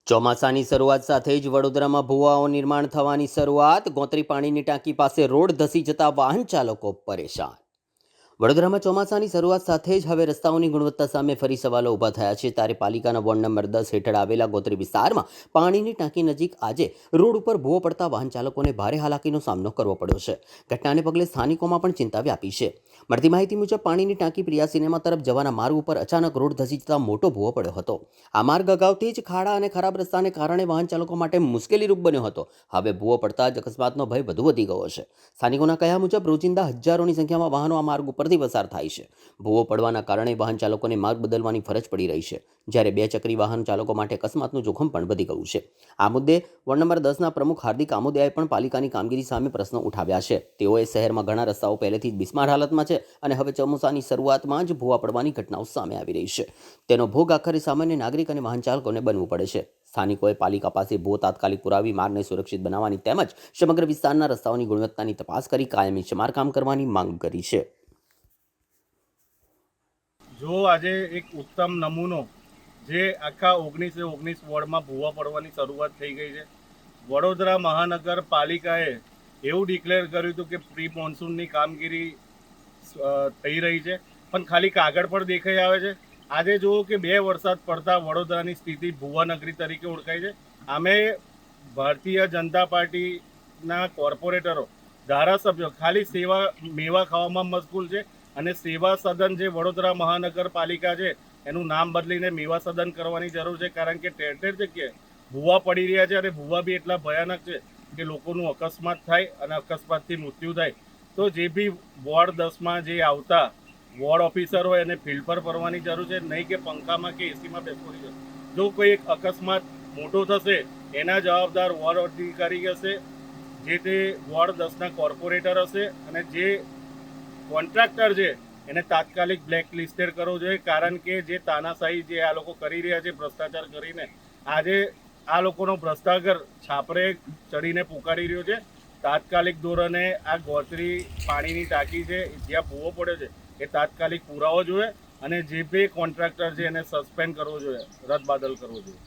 ચોમાસાની શરૂઆત સાથે જ વડોદરામાં ભૂવાઓ નિર્માણ થવાની શરૂઆત. ગોત્રી પાણીની ટાંકી પાસે રોડ ધસી જતા વાહન ચાલકો પરેશાન. વડોદરામાં ચોમાસાની શરૂઆત સાથે જ હવે રસ્તાઓની ગુણવત્તા સામે ફરી સવાલો ઊભા થયા છે. ત્યારે પાલિકાના વોર્ડ નંબર 10 હેઠળ આવેલા ગોત્રી વિસ્તારમાં પાણીની ટાંકી નજીક આજે રોડ ઉપર ભૂવો પડતા વાહન ચાલકોને ભારે હાલાકીનો સામનો કરવો પડ્યો છે. ઘટનાને પગલે સ્થાનિકોમાં પણ ચિંતા વ્યાપી છે. મળતી માહિતી મુજબ પાણીની ટાંકી પ્રિયા સિનેમા તરફ જવાના માર્ગ ઉપર અચાનક રોડ ધસી જતા મોટો ભૂવો પડ્યો હતો. આ માર્ગ અગાઉથી જ ખાડા અને ખરાબ રસ્તાને કારણે વાહન ચાલકો માટે મુશ્કેલીરૂપ બન્યો હતો. હવે ભૂવો પડતા જ અકસ્માતનો ભય વધુ વધી ગયો છે. સ્થાનિકોના કહ્યા મુજબ રોજિંદા હજારોની સંખ્યામાં વાહનો આ માર્ગ ઉપરથી પસાર થાય છે. ભૂવો પડવાના કારણે વાહન ચાલકોને માર્ગ બદલવાની ફરજ પડી રહી છે, જ્યારે બે ચક્રી વાહન ચાલકો માટે અકસ્માતનું જોખમ પણ વધી ગયું છે. આ મુદ્દે વોર્ડ નંબર 10ના પ્રમુખ હાર્દિક આમોદિયાએ પણ પાલિકાની કામગીરી સામે પ્રશ્નો ઉઠાવ્યા છે. તેઓએ શહેરમાં ઘણા રસ્તાઓ પહેલેથી જ બિસ્માર હાલતમાં છે અને હવે ચોમાસાની શરૂઆતમાં જ ભૂવા પડવાની ઘટનાઓ સામે આવી રહી છે. તેનો ભોગ આખરે સામાન્ય નાગરિક અને વાહન ચાલકોને બનવું પડે છે. સ્થાનિકોએ પાલિકા પાસે ભૂવો તાત્કાલિક પુરાવી માર્ગને સુરક્ષિત બનાવવાની તેમજ સમગ્ર વિસ્તારના રસ્તાઓની ગુણવત્તાની તપાસ કરી કાયમી સમારકામ કરવાની માંગ કરી છે. જો આજે એક ઉત્તમ નમૂનો જે આખા 19 વોર્ડમાં ભૂવા પડવાની શરૂઆત થઈ ગઈ છે. વડોદરા મહાનગરપાલિકાએ એવું ડિક્લેર કર્યું હતું કે પ્રી મોન્સૂનની કામગીરી થઈ રહી છે, પણ ખાલી કાગળ પર દેખાઈ આવે છે. આજે જુઓ કે 2 વરસાદ પડતા વડોદરાની સ્થિતિ ભૂવા નગરી તરીકે ઓળખાય છે. આમે ભારતીય જનતા પાર્ટીના કોર્પોરેટરો, ધારાસભ્યો ખાલી મેવા ખાવામાં મશગુલ છે અને સેવા સદન જે વડોદરા મહાનગરપાલિકા છે એનું નામ બદલીને મેવા સદન કરવાની જરૂર છે. કારણ કે ઠેર ઠેર જગ્યાએ ભૂવા પડી રહ્યા છે અને ભૂવા બી એટલા ભયાનક છે કે લોકોનું અકસ્માત થાય અને અકસ્માતથી મૃત્યુ થાય. તો જે બી વોર્ડ 10માં જે આવતા વોર્ડ ઓફિસર હોય એને ફિલ્ડ પર ફરવાની જરૂર છે, નહીં કે પંખામાં કે એસીમાં બેસવાની જરૂર. જો કોઈ એક અકસ્માત મોટો થશે એના જવાબદાર વોર્ડ અધિકારી હશે, જે તે વોર્ડ 10ના કોર્પોરેટર હશે અને જે કોન્ટ્રાક્ટર છે એને તાત્કાલિક બ્લેક લિસ્ટેડ કરવો જોઈએ. કારણ કે જે તાનાશાહી જે આ લોકો કરી રહ્યા છે ભ્રષ્ટાચાર કરીને, આજે આ લોકોનો ભ્રષ્ટાચાર છાપરે ચડીને પુકારી રહ્યો છે. તાત્કાલિક ધોરણે આ ગોત્રી પાણીની ટાંકી છે જ્યાં ભૂવો પડ્યો છે એ તાત્કાલિક પુરાવો જોઈએ અને જે બી કોન્ટ્રાક્ટર છે એને સસ્પેન્ડ કરવો જોઈએ, રદબાતલ કરવો જોઈએ.